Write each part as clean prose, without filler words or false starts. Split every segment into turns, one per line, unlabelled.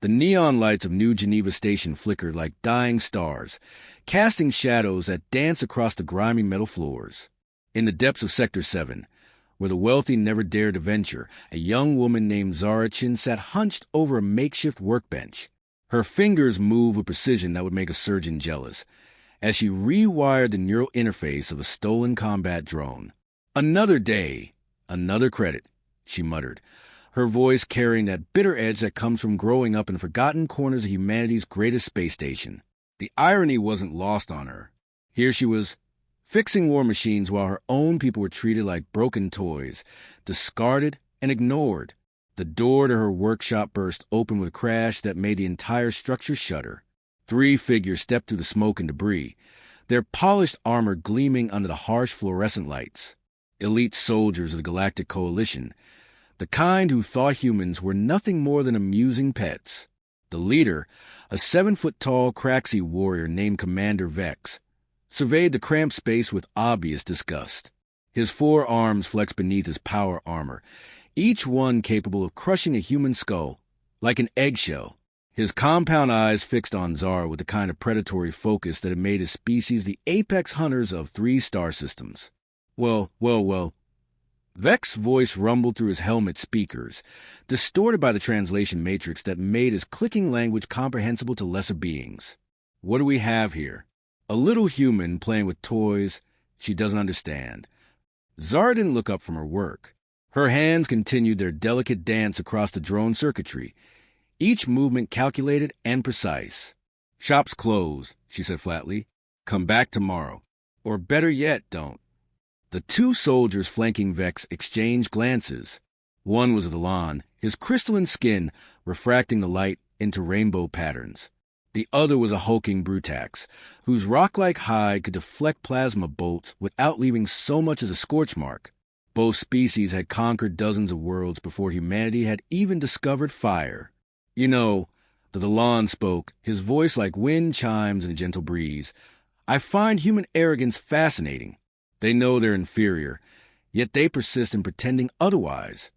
The neon lights of New Geneva Station flickered like dying stars, casting shadows that dance across the grimy metal floors. In the depths of Sector 7, where the wealthy never dared to venture, a young woman named Zara Chen sat hunched over a makeshift workbench. Her fingers moved with precision that would make a surgeon jealous, as she rewired the neural interface of a stolen combat drone. "Another day, another credit," she muttered, her voice carrying that bitter edge that comes from growing up in forgotten corners of humanity's greatest space station. The irony wasn't lost on her. Here she was, fixing war machines while her own people were treated like broken toys, discarded and ignored. The door to her workshop burst open with a crash that made the entire structure shudder. 3 figures stepped through the smoke and debris, their polished armor gleaming under the harsh fluorescent lights. Elite soldiers of the Galactic Coalition, the kind who thought humans were nothing more than amusing pets. The leader, a 7-foot-tall Craxy warrior named Commander Vex, surveyed the cramped space with obvious disgust. His 4 arms flexed beneath his power armor, each one capable of crushing a human skull, like an eggshell. His compound eyes fixed on Zara with the kind of predatory focus that had made his species the apex hunters of 3 star systems. Well. Vex's voice rumbled through his helmet speakers, distorted by the translation matrix that made his clicking language comprehensible to lesser beings. "What do we have here? A little human playing with toys she doesn't understand." Zara didn't look up from her work. Her hands continued their delicate dance across the drone circuitry, each movement calculated and precise. "Shop's closed," she said flatly. "Come back tomorrow. Or better yet, don't." The 2 soldiers flanking Vex exchanged glances. One was Valan, his crystalline skin refracting the light into rainbow patterns. The other was a hulking Brutax, whose rock-like hide could deflect plasma bolts without leaving so much as a scorch mark. Both species had conquered dozens of worlds before humanity had even discovered fire. "You know," the Valan spoke, his voice like wind chimes in a gentle breeze, "I find human arrogance fascinating. They know they're inferior, yet they persist in pretending otherwise."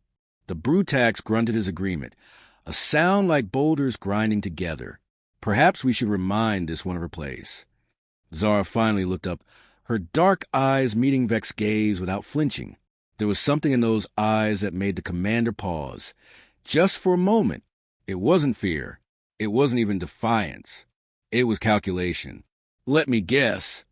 The Brutax grunted his agreement, a sound like boulders grinding together. "Perhaps we should remind this one of her place." Zara finally looked up, her dark eyes meeting Vex's gaze without flinching. There was something in those eyes that made the commander pause. Just for a moment. It wasn't fear. It wasn't even defiance. It was calculation. "Let me guess,"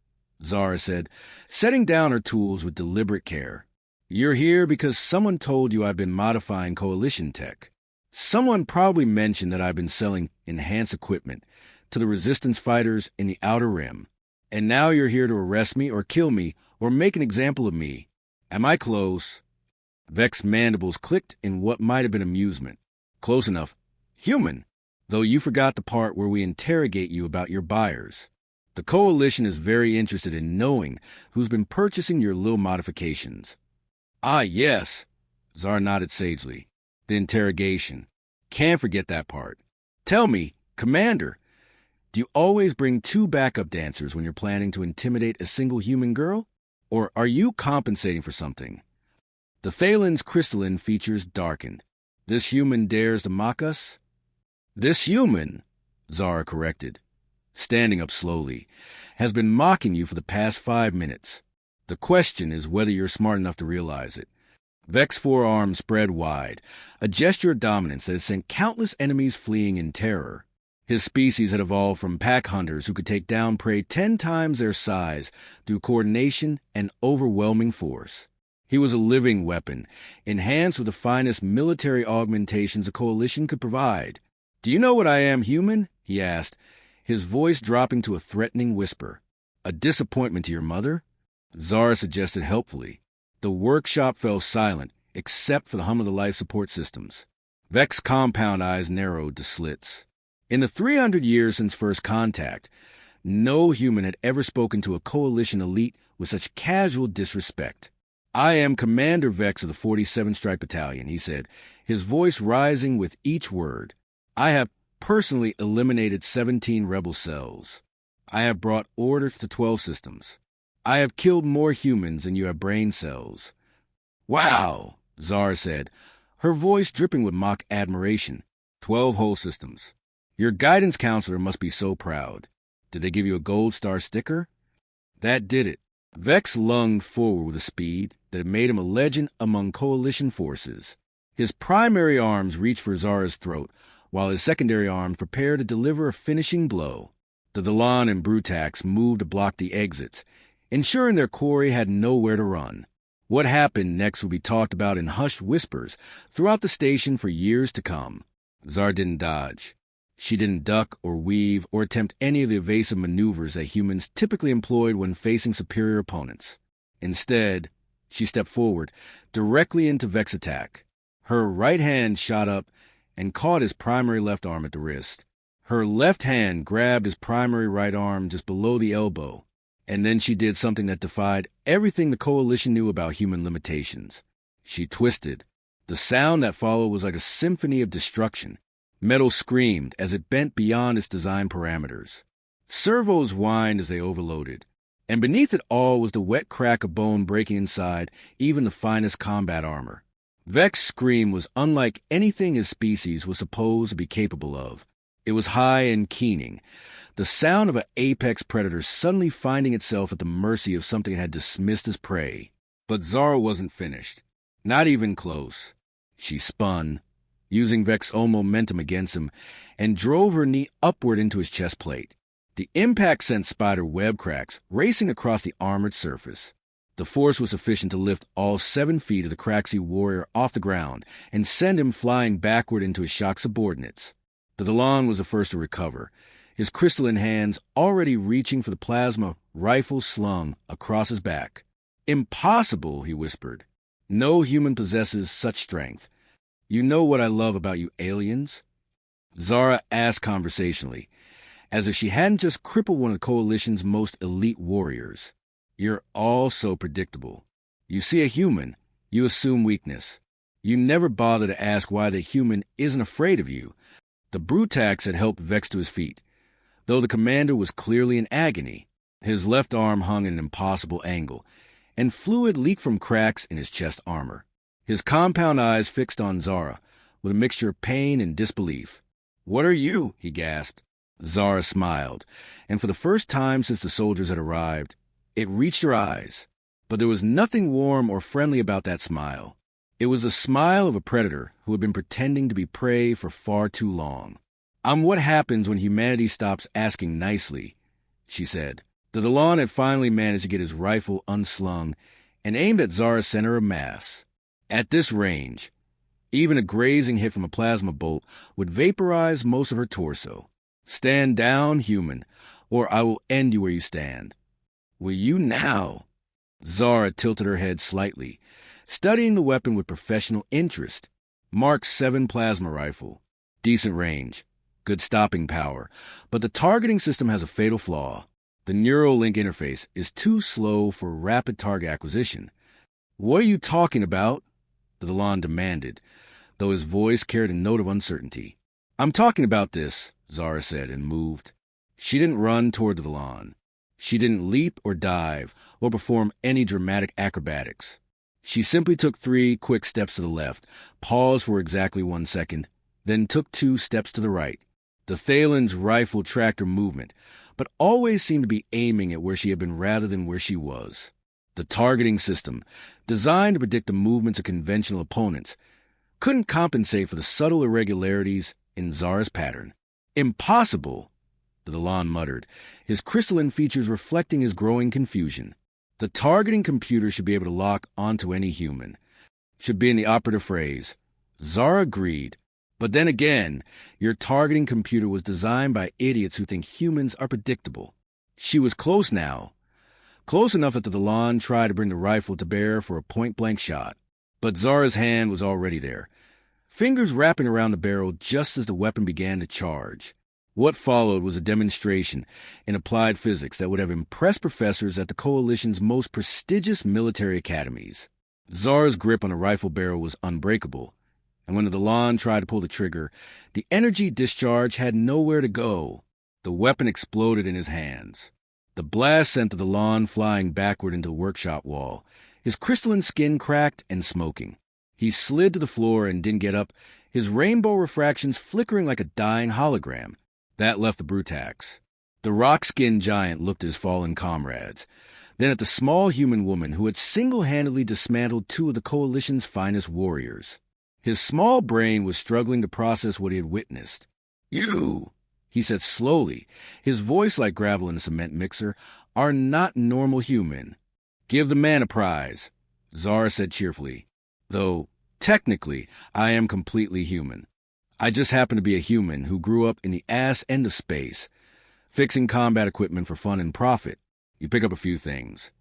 Zara said, setting down her tools with deliberate care. "You're here because someone told you I've been modifying Coalition tech. Someone probably mentioned that I've been selling enhanced equipment to the resistance fighters in the Outer Rim. And now you're here to arrest me or kill me or make an example of me. Am I close?" Vex's mandibles clicked in what might have been amusement. "Close enough. Human, though you forgot the part where we interrogate you about your buyers. The Coalition is very interested in knowing who's been purchasing your little modifications." "Ah, yes," Zara nodded sagely. "The interrogation. Can't forget that part. Tell me, Commander, do you always bring 2 backup dancers when you're planning to intimidate a single human girl? Or are you compensating for something?" The Phalan's crystalline features darkened. "This human dares to mock us?" "This human," Zara corrected, standing up slowly, "has been mocking you for the past 5 minutes. The question is whether you're smart enough to realize it." Vex's forearms spread wide, a gesture of dominance that had sent countless enemies fleeing in terror. His species had evolved from pack hunters who could take down prey 10 times their size through coordination and overwhelming force. He was a living weapon, enhanced with the finest military augmentations a coalition could provide. "Do you know what I am, human?" he asked, his voice dropping to a threatening whisper. "A disappointment to your mother?" Zara suggested helpfully. The workshop fell silent, except for the hum of the life support systems. Vex's compound eyes narrowed to slits. In the 300 years since first contact, no human had ever spoken to a coalition elite with such casual disrespect. "I am Commander Vex of the 47th Strike Battalion," he said, his voice rising with each word. "I have personally eliminated 17 rebel cells. I have brought order to 12 systems. I have killed more humans than you have brain cells." "Wow," Zara said, her voice dripping with mock admiration. 12 whole systems. Your guidance counselor must be so proud. Did they give you a gold star sticker? That did it. Vex lunged forward with a speed that made him a legend among coalition forces. His primary arms reached for Zara's throat, while his secondary arms prepared to deliver a finishing blow. The Dalan and Brutax moved to block the exits, ensuring their quarry had nowhere to run. What happened next would be talked about in hushed whispers throughout the station for years to come. Zara didn't dodge. She didn't duck or weave or attempt any of the evasive maneuvers that humans typically employed when facing superior opponents. Instead, she stepped forward, directly into Vex's attack. Her right hand shot up and caught his primary left arm at the wrist. Her left hand grabbed his primary right arm just below the elbow, and then she did something that defied everything the Coalition knew about human limitations. She twisted. The sound that followed was like a symphony of destruction. Metal screamed as it bent beyond its design parameters. Servos whined as they overloaded, and beneath it all was the wet crack of bone breaking inside even the finest combat armor. Vex's scream was unlike anything his species was supposed to be capable of. It was high and keening, the sound of an apex predator suddenly finding itself at the mercy of something it had dismissed as prey. But Zara wasn't finished. Not even close. She spun, using Vex's own momentum against him, and drove her knee upward into his chest plate. The impact sent spider web cracks racing across the armored surface. The force was sufficient to lift all 7 feet of the Craxi warrior off the ground and send him flying backward into his shocked subordinates. The Dalan was the first to recover, his crystalline hands already reaching for the plasma rifle slung across his back. "Impossible," he whispered. "No human possesses such strength. You know what I love about you aliens?" Zara asked conversationally, as if she hadn't just crippled one of the Coalition's most elite warriors. "You're all so predictable. You see a human, you assume weakness. You never bother to ask why the human isn't afraid of you." The Brutax had helped Vex to his feet, though the commander was clearly in agony. His left arm hung at an impossible angle, and fluid leaked from cracks in his chest armor. His compound eyes fixed on Zara, with a mixture of pain and disbelief. "What are you?" he gasped. Zara smiled, and for the first time since the soldiers had arrived, it reached her eyes. But there was nothing warm or friendly about that smile. It was the smile of a predator who had been pretending to be prey for far too long. "I'm what happens when humanity stops asking nicely," she said. The Dalan had finally managed to get his rifle unslung and aimed at Zara's center of mass. At this range, even a grazing hit from a plasma bolt would vaporize most of her torso. "Stand down, human, or I will end you where you stand." "Will you now?" Zara tilted her head slightly, studying the weapon with professional interest. Mark 7 plasma rifle. Decent range. Good stopping power. But the targeting system has a fatal flaw. The neural link interface is too slow for rapid target acquisition. "What are you talking about?" the Dalan demanded, though his voice carried a note of uncertainty. "I'm talking about this," Zara said, and moved. She didn't run toward the Dalan. She didn't leap or dive or perform any dramatic acrobatics. She simply took 3 quick steps to the left, paused for exactly 1 second, then took 2 steps to the right. The Thalen's rifle tracked her movement, but always seemed to be aiming at where she had been rather than where she was. The targeting system, designed to predict the movements of conventional opponents, couldn't compensate for the subtle irregularities in Zara's pattern. "Impossible," the Dalan muttered, his crystalline features reflecting his growing confusion. "The targeting computer should be able to lock onto any human," should be in the operative phrase. Zara agreed. But then again, your targeting computer was designed by idiots who think humans are predictable. She was close now. Close enough that the Dalan tried to bring the rifle to bear for a point-blank shot. But Zara's hand was already there, fingers wrapping around the barrel just as the weapon began to charge. What followed was a demonstration in applied physics that would have impressed professors at the Coalition's most prestigious military academies. Zara's grip on the rifle barrel was unbreakable, and when the Dalan tried to pull the trigger, the energy discharge had nowhere to go. The weapon exploded in his hands. The blast sent the Dalan flying backward into the workshop wall, his crystalline skin cracked and smoking. He slid to the floor and didn't get up, his rainbow refractions flickering like a dying hologram. That left the Brutax. The rock-skinned giant looked at his fallen comrades, then at the small human woman who had single-handedly dismantled two of the Coalition's finest warriors. His small brain was struggling to process what he had witnessed. "You," he said slowly, his voice like gravel in a cement mixer, "are not normal human. Give the man a prize," Zara said cheerfully. "Though, technically, I am completely human. I just happen to be a human who grew up in the ass end of space, fixing combat equipment for fun and profit. You pick up a few things."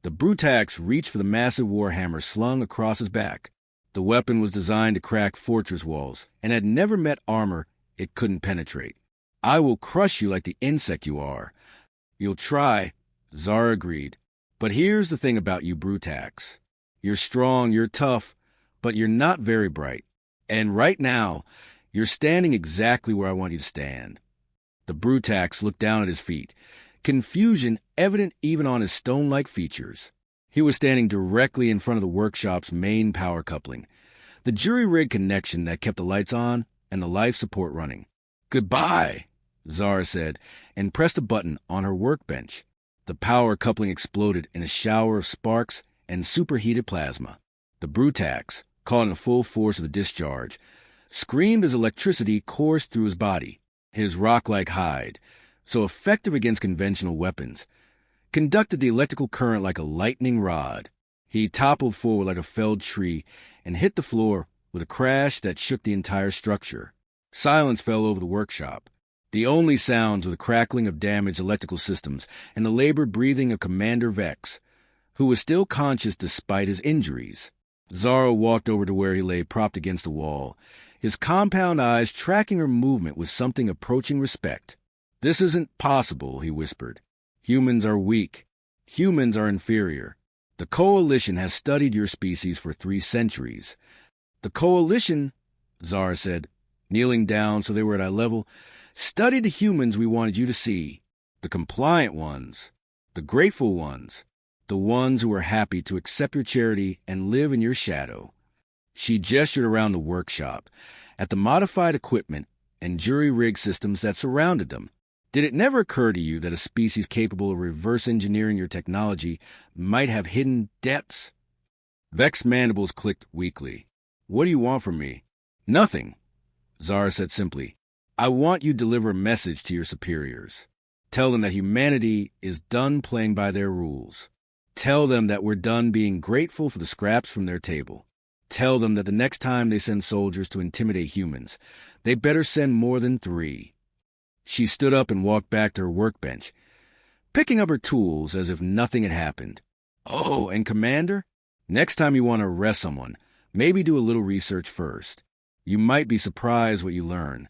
The Brutax reached for the massive warhammer slung across his back. The weapon was designed to crack fortress walls and had never met armor it couldn't penetrate. "I will crush you like the insect you are." "You'll try," Zara agreed. "But here's the thing about you Brutax. You're strong, you're tough, but you're not very bright. And right now, you're standing exactly where I want you to stand." The Brutax looked down at his feet, confusion evident even on his stone-like features. He was standing directly in front of the workshop's main power coupling, the jury-rig connection that kept the lights on and the life support running. "Goodbye," Zara said, and pressed a button on her workbench. The power coupling exploded in a shower of sparks and superheated plasma. The Brutax, caught in the full force of the discharge, screamed as electricity coursed through his body. His rock-like hide, so effective against conventional weapons, conducted the electrical current like a lightning rod. He toppled forward like a felled tree and hit the floor with a crash that shook the entire structure. Silence fell over the workshop. The only sounds were the crackling of damaged electrical systems and the labored breathing of Commander Vex, who was still conscious despite his injuries. Zara walked over to where he lay propped against the wall, his compound eyes tracking her movement with something approaching respect. "This isn't possible," he whispered. "Humans are weak. Humans are inferior. The Coalition has studied your species for 3 centuries. The Coalition," Zara said, kneeling down so they were at eye level, "studied the humans we wanted you to see. The compliant ones. The grateful ones. The ones who are happy to accept your charity and live in your shadow." She gestured around the workshop, at the modified equipment and jury-rig systems that surrounded them. "Did it never occur to you that a species capable of reverse engineering your technology might have hidden depths?" Vex's mandibles clicked weakly. "What do you want from me?" "Nothing," Zara said simply. "I want you to deliver a message to your superiors. Tell them that humanity is done playing by their rules. Tell them that we're done being grateful for the scraps from their table. Tell them that the next time they send soldiers to intimidate humans, they better send more than 3. She stood up and walked back to her workbench, picking up her tools as if nothing had happened. "Oh, and Commander, next time you want to arrest someone, maybe do a little research first. You might be surprised what you learn."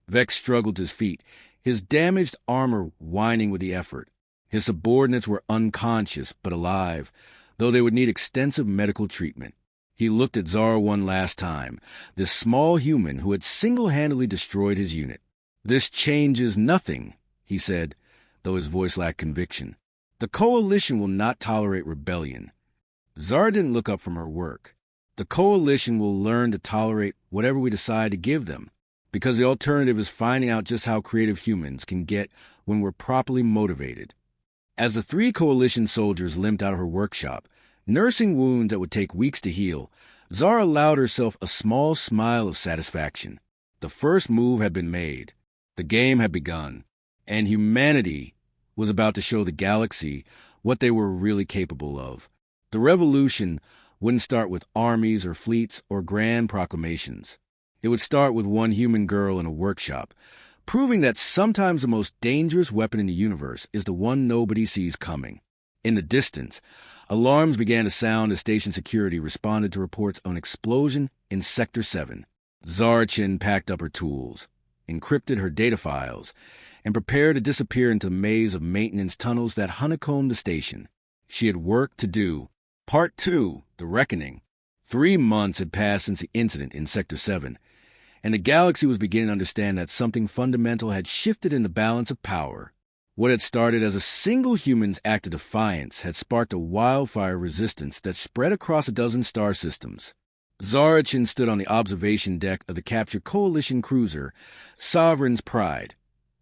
Vex struggled to his feet, his damaged armor whining with the effort. His subordinates were unconscious but alive, though they would need extensive medical treatment. He looked at Zara one last time, this small human who had single-handedly destroyed his unit. "This changes nothing," he said, though his voice lacked conviction. "The Coalition will not tolerate rebellion." Zara didn't look up from her work. "The Coalition will learn to tolerate whatever we decide to give them, because the alternative is finding out just how creative humans can get when we're properly motivated." As the 3 Coalition soldiers limped out of her workshop, nursing wounds that would take weeks to heal, Zara allowed herself a small smile of satisfaction. The first move had been made. The game had begun, and humanity was about to show the galaxy what they were really capable of. The revolution wouldn't start with armies or fleets or grand proclamations. It would start with one human girl in a workshop, proving that sometimes the most dangerous weapon in the universe is the one nobody sees coming. In the distance, alarms began to sound as station security responded to reports of an explosion in Sector 7. Zara Chen packed up her tools, encrypted her data files, and prepared to disappear into the maze of maintenance tunnels that honeycombed the station. She had work to do. Part 2, The Reckoning. 3 months had passed since the incident in Sector 7, and the galaxy was beginning to understand that something fundamental had shifted in the balance of power. What had started as a single human's act of defiance had sparked a wildfire resistance that spread across a dozen star systems. Zara Chen stood on the observation deck of the captured Coalition cruiser, Sovereign's Pride,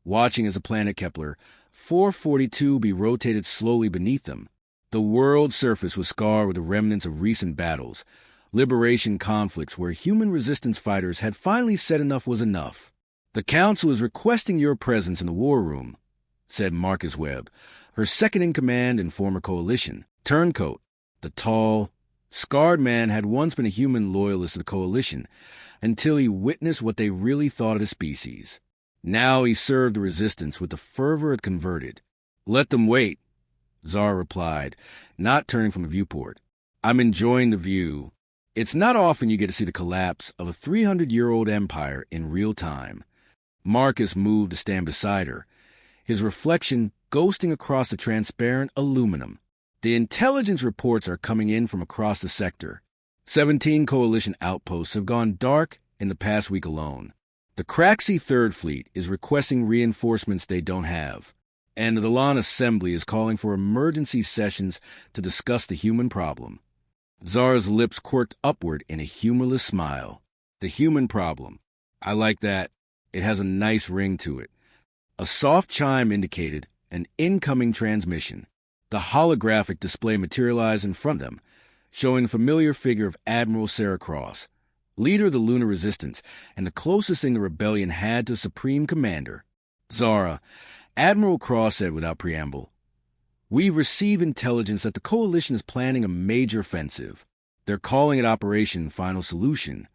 watching as a planet Kepler 442 be rotated slowly beneath them. The world's surface was scarred with the remnants of recent battles, liberation conflicts where human resistance fighters had finally said enough was enough. "The Council is requesting your presence in the war room," said Marcus Webb, her second-in-command and former coalition. Turncoat, the tall, scarred man had once been a human loyalist of the coalition until he witnessed what they really thought of the species. Now he served the resistance with the fervor it converted. "Let them wait," Zara replied, not turning from the viewport. "I'm enjoying the view. It's not often you get to see the collapse of a 300-year-old empire in real time." Marcus moved to stand beside her, his reflection ghosting across the transparent aluminum. "The intelligence reports are coming in from across the sector. 17 coalition outposts have gone dark in the past week alone. The Craxi Third Fleet is requesting reinforcements they don't have, and the Delan Assembly is calling for emergency sessions to discuss the human problem." Zara's lips quirked upward in a humorless smile. "The human problem. I like that. It has a nice ring to it." A soft chime indicated an incoming transmission. The holographic display materialized in front of them, showing the familiar figure of Admiral Sarah Cross, leader of the Lunar Resistance and the closest thing the rebellion had to Supreme Commander. "Zara," Admiral Cross said without preamble, "we've received intelligence that the Coalition is planning a major offensive. They're calling it Operation Final Solution."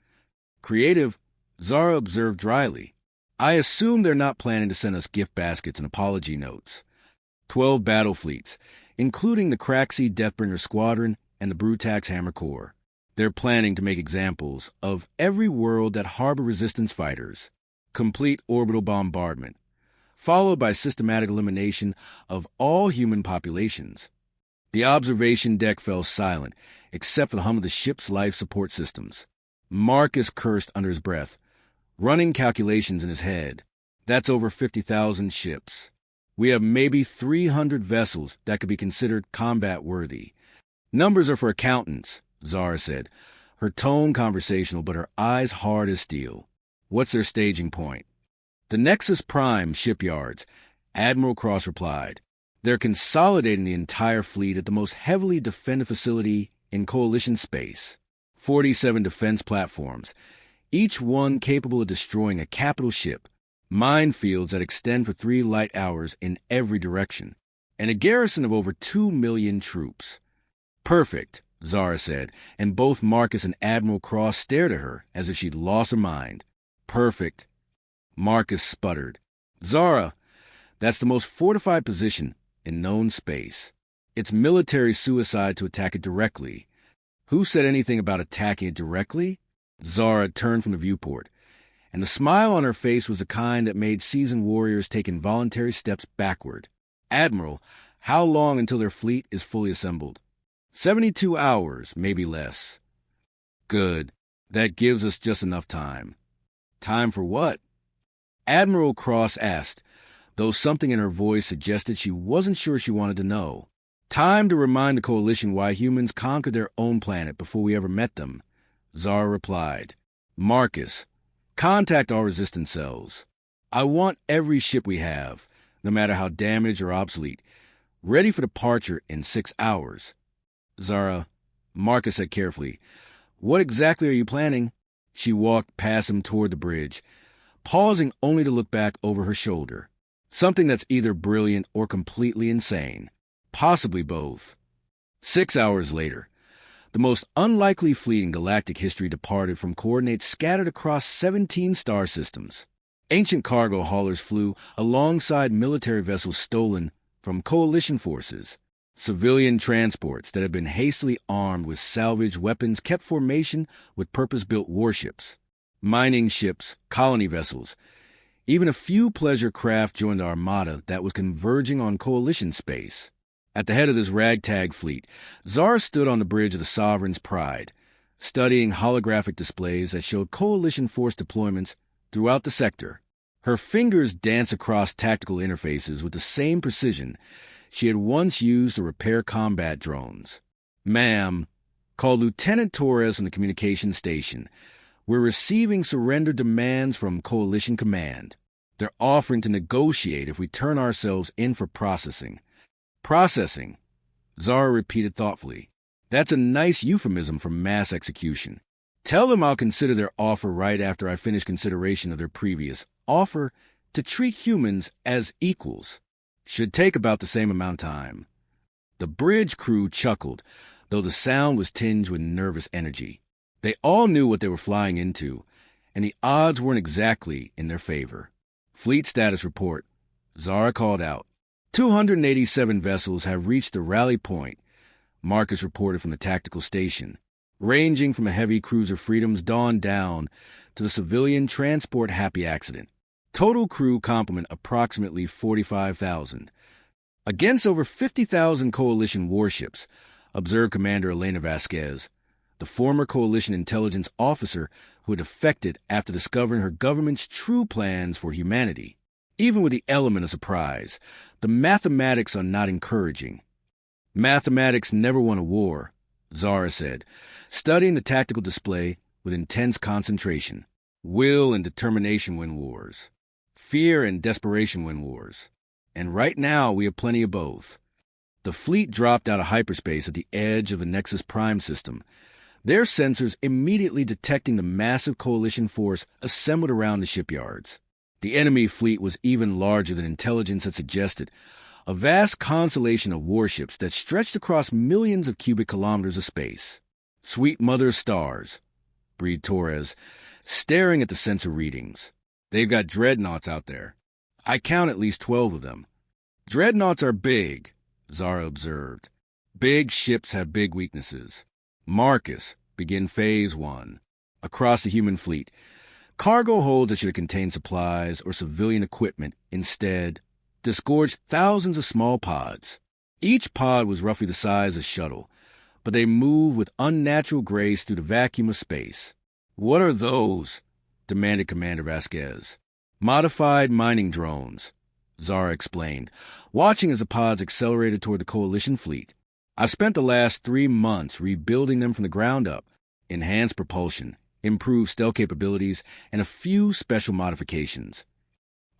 "Creative," Zara observed dryly. "I assume they're not planning to send us gift baskets and apology notes." 12 battle fleets, including the Craxi Deathbringer Squadron and the Brutax Hammer Corps. They're planning to make examples of every world that harbor resistance fighters. Complete orbital bombardment, followed by systematic elimination of all human populations. The observation deck fell silent, except for the hum of the ship's life support systems. Marcus cursed under his breath, running calculations in his head. "That's over 50,000 ships. We have maybe 300 vessels that could be considered combat-worthy." "Numbers are for accountants," Zara said, her tone conversational but her eyes hard as steel. "What's their staging point?" "The Nexus Prime shipyards," Admiral Cross replied. "They're consolidating the entire fleet at the most heavily defended facility in Coalition space. 47 defense platforms, each one capable of destroying a capital ship, minefields that extend for 3 light hours in every direction, and a garrison of over 2 million troops." "Perfect," Zara said, and both Marcus and Admiral Cross stared at her as if she'd lost her mind. "Perfect." Marcus sputtered. "Zara, that's the most fortified position in known space. It's military suicide to attack it directly." "Who said anything about attacking it directly?" Zara turned from the viewport, and the smile on her face was the kind that made seasoned warriors take involuntary steps backward. "Admiral, how long until their fleet is fully assembled?" 72 hours, maybe less." "Good. That gives us just enough time." "Time for what?" Admiral Cross asked, though something in her voice suggested she wasn't sure she wanted to know. "Time to remind the Coalition why humans conquered their own planet before we ever met them," Zara replied. "Marcus, contact all resistance cells. I want every ship we have, no matter how damaged or obsolete, ready for departure in 6 hours. "Zara," Marcus said carefully, "what exactly are you planning?" She walked past him toward the bridge, pausing only to look back over her shoulder. "Something that's either brilliant or completely insane. Possibly both." 6 hours later, the most unlikely fleet in galactic history departed from coordinates scattered across 17 star systems. Ancient cargo haulers flew alongside military vessels stolen from coalition forces. Civilian transports that had been hastily armed with salvaged weapons kept formation with purpose-built warships. Mining ships, colony vessels, even a few pleasure craft joined the armada that was converging on coalition space. At the head of this ragtag fleet, Zara stood on the bridge of the Sovereign's Pride, studying holographic displays that showed coalition force deployments throughout the sector. Her fingers danced across tactical interfaces with the same precision she had once used to repair combat drones. "Ma'am," called Lieutenant Torres from the communications station, "we're receiving surrender demands from Coalition Command." They're offering to negotiate if we turn ourselves in for processing. Processing, Zara repeated thoughtfully. That's a nice euphemism for mass execution. Tell them I'll consider their offer right after I finish consideration of their previous offer to treat humans as equals. Should take about the same amount of time. The bridge crew chuckled, though the sound was tinged with nervous energy. They all knew what they were flying into, and the odds weren't exactly in their favor. Fleet status report, Zara called out. 287 vessels have reached the rally point, Marcus reported from the tactical station, ranging from a heavy cruiser Freedom's Dawn down to the civilian transport Happy Accident. Total crew complement approximately 45,000. Against over 50,000 coalition warships, observed Commander Elena Vasquez, the former coalition intelligence officer who had defected after discovering her government's true plans for humanity. Even with the element of surprise, the mathematics are not encouraging. Mathematics never won a war, Zara said, studying the tactical display with intense concentration. Will and determination win wars. Fear and desperation win wars. And right now we have plenty of both. The fleet dropped out of hyperspace at the edge of the Nexus Prime system, their sensors immediately detecting the massive coalition force assembled around the shipyards. The enemy fleet was even larger than intelligence had suggested, a vast constellation of warships that stretched across millions of cubic kilometers of space. Sweet mother of stars, breathed Torres, staring at the sensor readings. They've got dreadnoughts out there. I count at least 12 of them. Dreadnoughts are big, Zara observed. Big ships have big weaknesses. Marcus, begin Phase 1. Across the human fleet, cargo holds that should have contained supplies or civilian equipment instead disgorged thousands of small pods. Each pod was roughly the size of a shuttle, but they moved with unnatural grace through the vacuum of space. What are those? Demanded Commander Vasquez. Modified mining drones, Zara explained, watching as the pods accelerated toward the coalition fleet. I've spent the last 3 months rebuilding them from the ground up. Enhanced propulsion, improved stealth capabilities, and a few special modifications.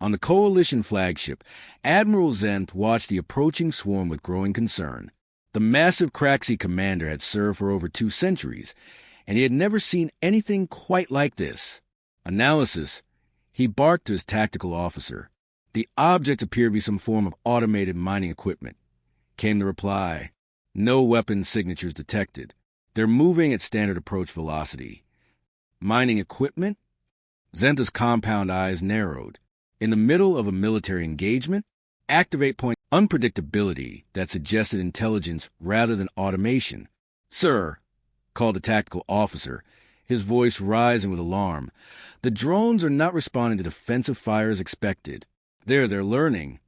On the Coalition flagship, Admiral Zenth watched the approaching swarm with growing concern. The massive Craxi commander had served for over 2 centuries, and he had never seen anything quite like this. Analysis, he barked to his tactical officer. The object appeared to be some form of automated mining equipment. Came the reply. No weapon signatures detected. They're moving at standard approach velocity. Mining equipment? Zenta's compound eyes narrowed. In the middle of a military engagement? Activate point unpredictability that suggested intelligence rather than automation. Sir, called the tactical officer, his voice rising with alarm. The drones are not responding to defensive fire as expected. They're learning.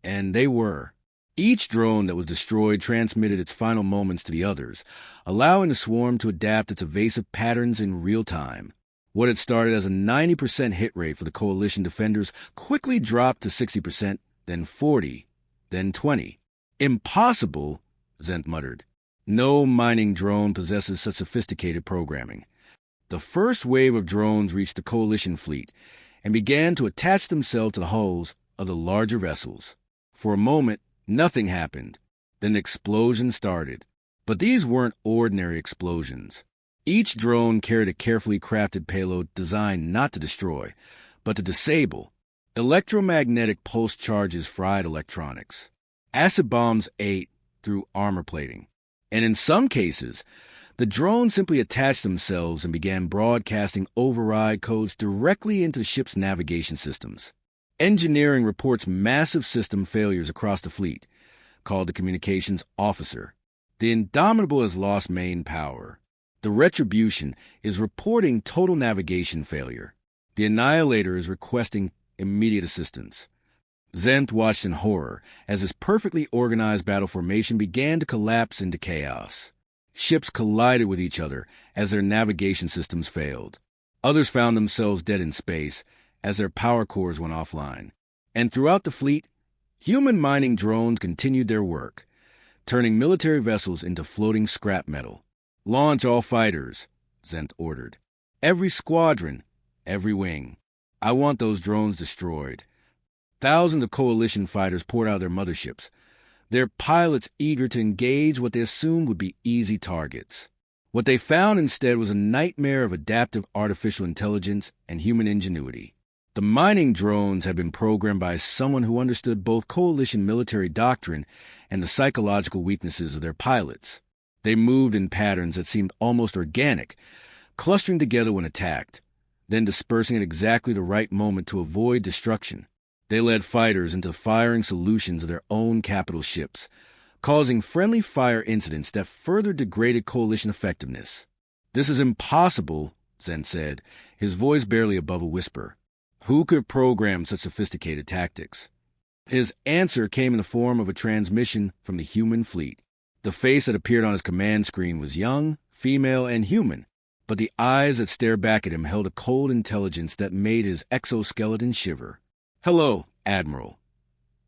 And they were. Each drone that was destroyed transmitted its final moments to the others, allowing the swarm to adapt its evasive patterns in real time. What had started as a 90% hit rate for the coalition defenders quickly dropped to 60%, then 40%, then 20%. Impossible, Zenth muttered. No mining drone possesses such sophisticated programming. The first wave of drones reached the coalition fleet and began to attach themselves to the hulls of the larger vessels. For a moment, nothing happened. Then the explosion started. But these weren't ordinary explosions. Each drone carried a carefully crafted payload designed not to destroy, but to disable. Electromagnetic pulse charges fried electronics. Acid bombs ate through armor plating. And in some cases, the drones simply attached themselves and began broadcasting override codes directly into the ship's navigation systems. Engineering reports massive system failures across the fleet, called the communications officer. The Indomitable has lost main power. The Retribution is reporting total navigation failure. The Annihilator is requesting immediate assistance. Zenth watched in horror as his perfectly organized battle formation began to collapse into chaos. Ships collided with each other as their navigation systems failed. Others found themselves dead in space as their power cores went offline. And throughout the fleet, human mining drones continued their work, turning military vessels into floating scrap metal. Launch all fighters, Zenth ordered. Every squadron, every wing. I want those drones destroyed. Thousands of Coalition fighters poured out of their motherships, their pilots eager to engage what they assumed would be easy targets. What they found instead was a nightmare of adaptive artificial intelligence and human ingenuity. The mining drones had been programmed by someone who understood both Coalition military doctrine and the psychological weaknesses of their pilots. They moved in patterns that seemed almost organic, clustering together when attacked, then dispersing at exactly the right moment to avoid destruction. They led fighters into firing solutions of their own capital ships, causing friendly fire incidents that further degraded Coalition effectiveness. "This is impossible," Zen said, his voice barely above a whisper. "Who could program such sophisticated tactics?" His answer came in the form of a transmission from the human fleet. The face that appeared on his command screen was young, female, and human, but the eyes that stared back at him held a cold intelligence that made his exoskeleton shiver. "Hello, Admiral,"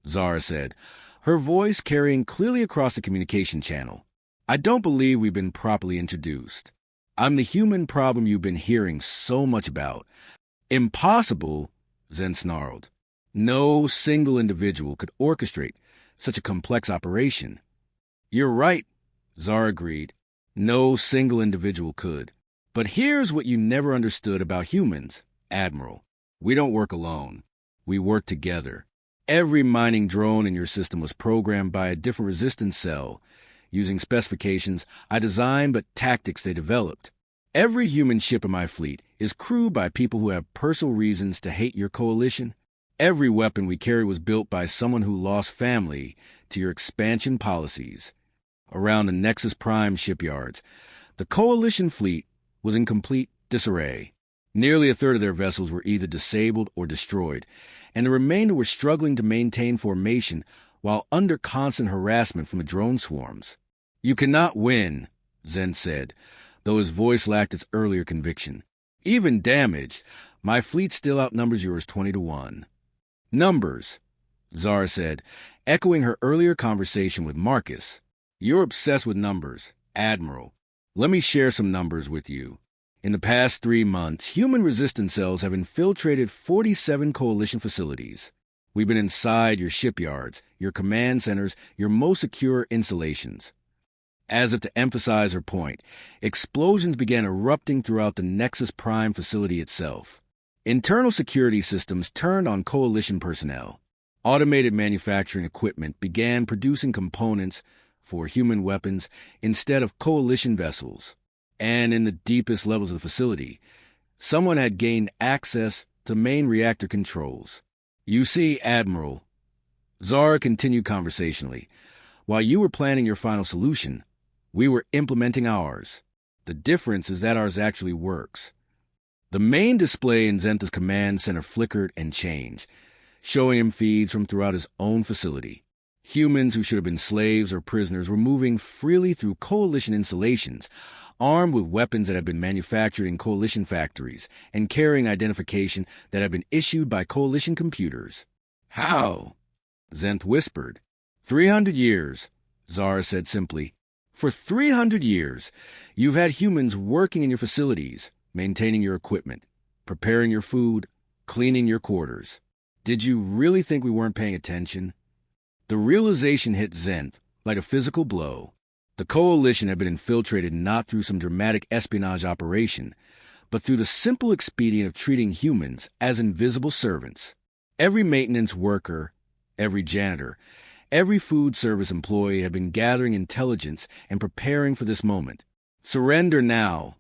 Zara said, her voice carrying clearly across the communication channel. "I don't believe we've been properly introduced. I'm the human problem you've been hearing so much about." "Impossible," Zen snarled. "No single individual could orchestrate such a complex operation." "You're right," Zara agreed. "No single individual could. But here's what you never understood about humans, Admiral. We don't work alone. We work together. Every mining drone in your system was programmed by a different resistance cell, using specifications I designed but tactics they developed. Every human ship in my fleet is crewed by people who have personal reasons to hate your Coalition. Every weapon we carry was built by someone who lost family to your expansion policies. Around the Nexus Prime shipyards, the Coalition fleet was in complete disarray. Nearly a third of their vessels were either disabled or destroyed, and the remainder were struggling to maintain formation while under constant harassment from the drone swarms. "You cannot win," Zen said, though his voice lacked its earlier conviction. "Even damaged, my fleet still outnumbers yours 20-1. "Numbers," Zara said, echoing her earlier conversation with Marcus. "You're obsessed with numbers, Admiral. Let me share some numbers with you. In the past 3 months, human resistance cells have infiltrated 47 Coalition facilities. We've been inside your shipyards, your command centers, your most secure installations." As if to emphasize her point, explosions began erupting throughout the Nexus Prime facility itself. Internal security systems turned on Coalition personnel. Automated manufacturing equipment began producing components for human weapons instead of Coalition vessels. And in the deepest levels of the facility, someone had gained access to main reactor controls. "You see, Admiral," Zara continued conversationally, "while you were planning your final solution, we were implementing ours. The difference is that ours actually works." The main display in Zenta's command center flickered and changed, showing him feeds from throughout his own facility. Humans who should have been slaves or prisoners were moving freely through Coalition installations, armed with weapons that had been manufactured in Coalition factories and carrying identification that had been issued by Coalition computers. "How?" Zenth whispered. 300 years, Zara said simply. "For 300 years, you've had humans working in your facilities, maintaining your equipment, preparing your food, cleaning your quarters. Did you really think we weren't paying attention?" The realization hit Zenth like a physical blow. The Coalition had been infiltrated not through some dramatic espionage operation, but through the simple expedient of treating humans as invisible servants. Every maintenance worker, every janitor, every food service employee had been gathering intelligence and preparing for this moment. "Surrender now,"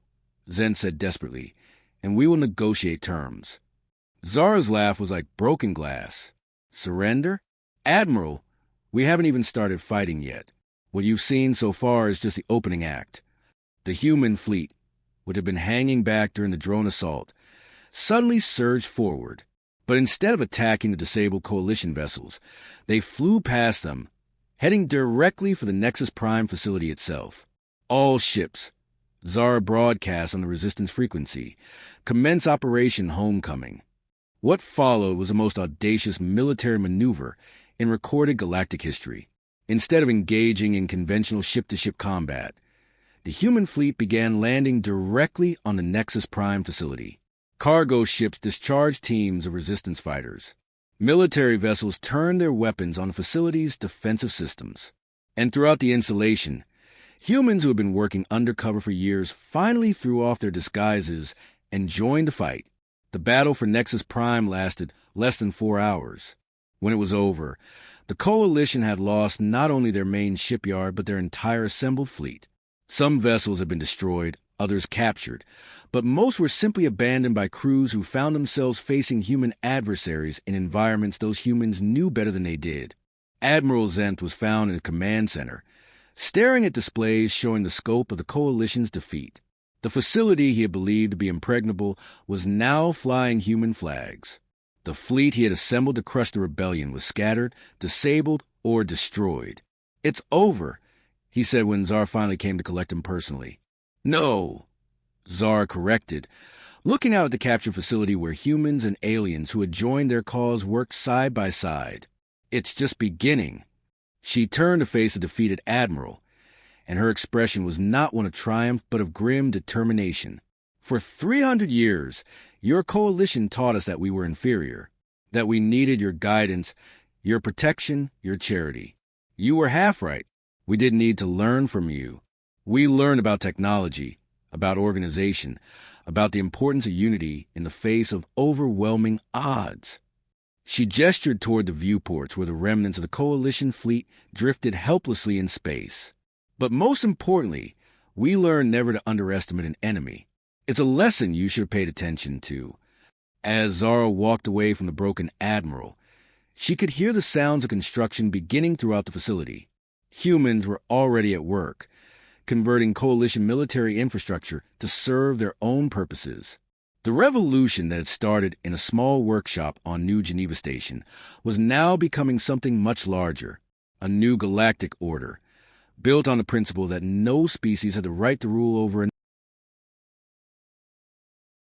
Zen said desperately, "and we will negotiate terms." Zara's laugh was like broken glass. "Surrender? Admiral, we haven't even started fighting yet. What you've seen so far is just the opening act." The human fleet, which had been hanging back during the drone assault, suddenly surged forward. But instead of attacking the disabled Coalition vessels, they flew past them, heading directly for the Nexus Prime facility itself. "All ships," Zara broadcast on the Resistance frequency, "commence Operation Homecoming." What followed was the most audacious military maneuver in recorded galactic history. Instead of engaging in conventional ship-to-ship combat, the human fleet began landing directly on the Nexus Prime facility. Cargo ships discharged teams of resistance fighters. Military vessels turned their weapons on the facility's defensive systems. And throughout the installation, humans who had been working undercover for years finally threw off their disguises and joined the fight. The battle for Nexus Prime lasted less than 4 hours. When it was over, the Coalition had lost not only their main shipyard but their entire assembled fleet. Some vessels had been destroyed, others captured, but most were simply abandoned by crews who found themselves facing human adversaries in environments those humans knew better than they did. Admiral Zenth was found in the command center, staring at displays showing the scope of the Coalition's defeat. The facility he had believed to be impregnable was now flying human flags. The fleet he had assembled to crush the rebellion was scattered, disabled, or destroyed. "It's over," he said when Zara finally came to collect him personally. "No," Zara corrected, looking out at the captured facility where humans and aliens who had joined their cause worked side by side. "It's just beginning." She turned to face the defeated admiral, and her expression was not one of triumph but of grim determination. "For 300 years, your Coalition taught us that we were inferior, that we needed your guidance, your protection, your charity. You were half right. We didn't need to learn from you. We learned about technology, about organization, about the importance of unity in the face of overwhelming odds." She gestured toward the viewports where the remnants of the Coalition fleet drifted helplessly in space. "But most importantly, we learned never to underestimate an enemy. It's a lesson you should have paid attention to." As Zara walked away from the broken admiral, she could hear the sounds of construction beginning throughout the facility. Humans were already at work, converting Coalition military infrastructure to serve their own purposes. The revolution that had started in a small workshop on New Geneva Station was now becoming something much larger, a new galactic order, built on the principle that no species had the right to rule over